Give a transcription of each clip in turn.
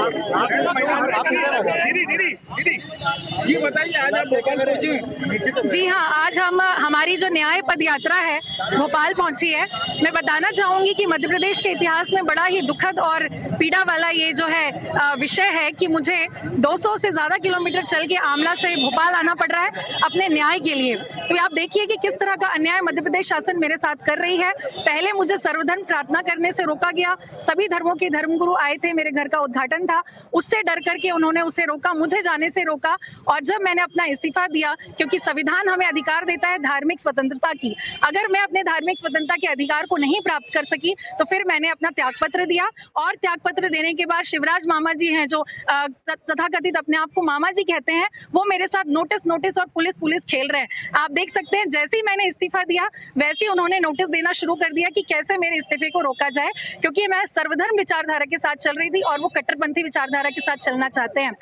जी बताइए, आज आप भोपाल पहुंचे? जी हाँ, आज हमारी जो न्याय पद यात्रा है भोपाल पहुंची है। मैं बताना चाहूंगी कि मध्य प्रदेश के इतिहास में बड़ा ही दुखद और पीड़ा वाला ये जो है विषय है कि मुझे 200 से ज्यादा किलोमीटर चल के आमला से भोपाल आना पड़ रहा है अपने न्याय के लिए। तो आप देखिए कि किस तरह का अन्याय मध्य प्रदेश शासन मेरे साथ कर रही है। पहले मुझे सर्वधर्म प्रार्थना करने से रोका गया, सभी धर्मों के धर्मगुरु आए थे, मेरे घर का उद्घाटन था, उससे डर करके उन्होंने उसे रोका, मुझे जाने से रोका। और जब मैंने अपना इस्तीफा दिया, क्योंकि संविधान हमें अधिकार देता है धार्मिक स्वतंत्रता की, अगर मैं अपने धार्मिक स्वतंत्रता के अधिकार को नहीं प्राप्त कर सकी तो फिर मैंने अपना त्यागपत्र दिया। और त्यागपत्र देने के बाद शिवराज मामा जी हैं जो तथाकथित अपने आप को मामा जी कहते हैं, वो मेरे साथ नोटिस और पुलिस खेल रहे हैं। आप देख सकते हैं जैसे ही मैंने इस्तीफा दिया वैसे ही उन्होंने नोटिस देना शुरू कर दिया कि कैसे मेरे इस्तीफे को रोका जाए, क्योंकि मैं सर्वधर्म विचारधारा के साथ चल रही थी और वो कट्टरपंथी विचारधारा के साथ चलना चाहते हैं।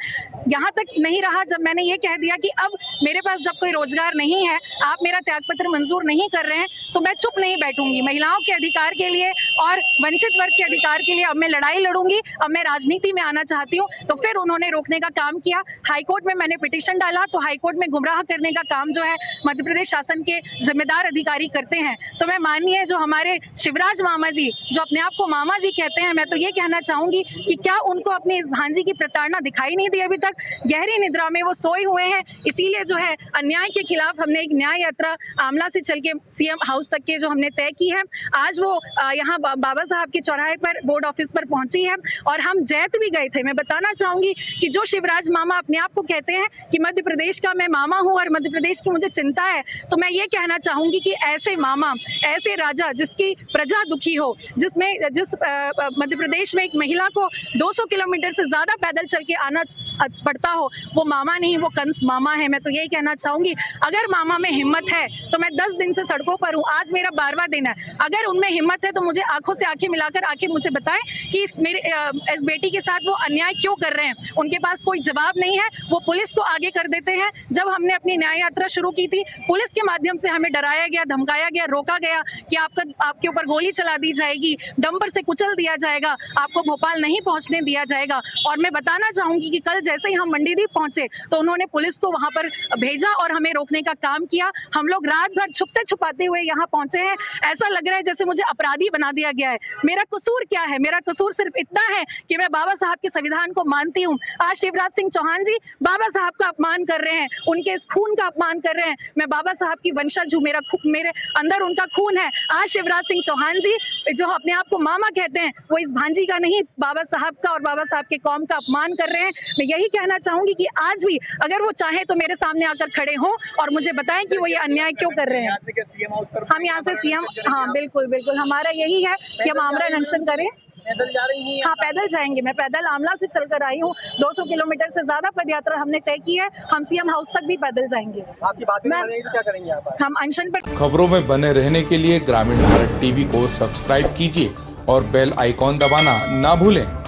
यहाँ तक नहीं रहा जब मैंने ये कह दिया कि अब मेरे पास जब कोई रोजगार नहीं है, आप मेरा त्यागपत्र मंजूर नहीं कर रहे हैं, तो मैं चुप नहीं बैठूंगी। महिलाओं के अधिकार के लिए और वंचित वर्ग के अधिकार के लिए अब मैं लड़ाई लड़ूंगी, अब मैं राजनीति में आना चाहती हूँ। तो फिर उन्होंने रोकने का काम किया। हाईकोर्ट में मैंने पिटीशन डाला तो हाईकोर्ट में गुमराह करने का काम जो है मध्य प्रदेश शासन के जिम्मेदार अधिकारी करते हैं। तो मैं माननीय जो हमारे शिवराज मामा जी जो अपने आप को मामा जी कहते हैं, मैं तो ये कहना चाहूंगी कि क्या उनको अपनी इस भांजी की प्रताड़ना दिखाई नहीं दी अभी तक? गहरी निद्रा में वो सोए हुए हैं। इसीलिए जो है अन्याय के खिलाफ हमने एक न्याय यात्रा आमला से चल के सीएम हाउस तक के जो हमने तय की है। आज वो यहाँ बाबा साहब के चौराहे पर बोर्ड ऑफिस पर पहुंची है और हम जैत भी गए थे। मैं बताना चाहूंगी कि जो शिवराज मामा अपने आप को कहते हैं कि मध्य प्रदेश का मैं मामा हूं और मध्य प्रदेश की मुझे चिंता है, तो मैं ये कहना चाहूंगी कि ऐसे मामा, ऐसे राजा जिसकी प्रजा दुखी हो, जिस मध्य प्रदेश में एक महिला को 200 किलोमीटर से ज्यादा पैदल चल के आना पड़ता हो, वो मामा नहीं, वो कंस मामा है। मैं तो यही कहना चाहूंगी, अगर मामा में हिम्मत है तो मैं 10 दिन से सड़कों पर हूँ, आज मेरा 12वां दिन है। अगर उनमें हिम्मत है तो मुझे आंखों से आंखें मिलाकर आके मुझे बताएं कि इस बेटी के साथ वो अन्याय क्यों कर रहे हैं। उनके पास कोई जवाब नहीं है, वो पुलिस को आगे कर देते हैं। जब हमने अपनी न्याय यात्रा शुरू की थी, पुलिस के माध्यम से हमें डराया गया, धमकाया गया, रोका गया कि आपके ऊपर गोली चला दी जाएगी, डंपर से कुचल दिया जाएगा, आपको भोपाल नहीं पहुंचने दिया जाएगा। और मैं बताना चाहूंगी कि कल जैसे ही हम मंडीदीप पहुंचे तो उन्होंने पुलिस को वहां पर भेजा और हमें रोकने का काम किया। हम लोग रात भर छुपते छुपाते हुए यहाँ पहुंचे हैं। ऐसा लग रहा है जैसे मुझे अपराधी बना दिया गया है। मेरा कसूर क्या है? मेरा कसूर सिर्फ इतना है कि मैं बाबा साहब के संविधान को मानती हूँ। आज शिवराज सिंह चौहान जी बाबा साहब का अपमान कर रहे हैं, उनके खून का अपमान कर रहे हैं। मैं बाबा साहब की वंशज हूँ, मेरे अंदर उनका खून है। आज शिवराज सिंह चौहान जी जो अपने आप को मामा कहते हैं, वो इस भांजी का नहीं, बाबा साहब का और बाबा साहब के कौम का अपमान कर रहे हैं। मैं यही कहना चाहूंगी कि आज भी अगर वो चाहे तो मेरे सामने आकर खड़े हों और मुझे बताएं कि वो ये अन्याय क्यों कर रहे हैं। हम यहाँ से सीएम, हाँ बिल्कुल हमारा यही है कि हम आमरण अनशन करें। पैदल जा रही हैं? हाँ पैदल जाएंगे। मैं पैदल आमला से चलकर आई हूँ। 200 किलोमीटर से ज्यादा पद यात्रा हमने तय की है। हम सीएम हाउस तक भी पैदल जाएंगे। आपकी बातें तो क्या करेंगे आप? हम अनशन पर। खबरों में बने रहने के लिए ग्रामीण भारत टीवी को सब्सक्राइब कीजिए और बेल आइकॉन दबाना ना भूलें।